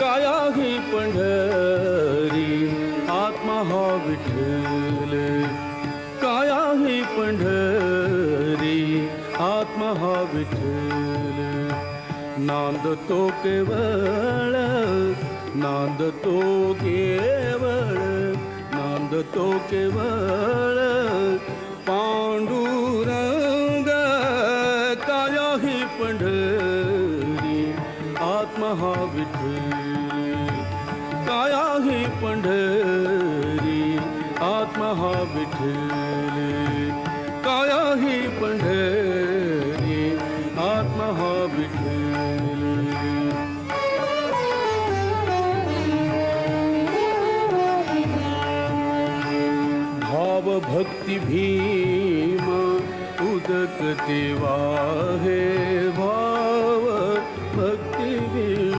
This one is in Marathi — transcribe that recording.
काया ही पंढरी आत्मा हा विठ्ठल, काया ही पंढरी आत्मा हा विठ्ठल. नांदतो केवळ, नांदतो केवळ, नांदतो केवळ पांडुरंग. काया ही पंढरी आत्मा हा विठ्ठल, काया ही पंढरी आत्मा हा विठ्ठल.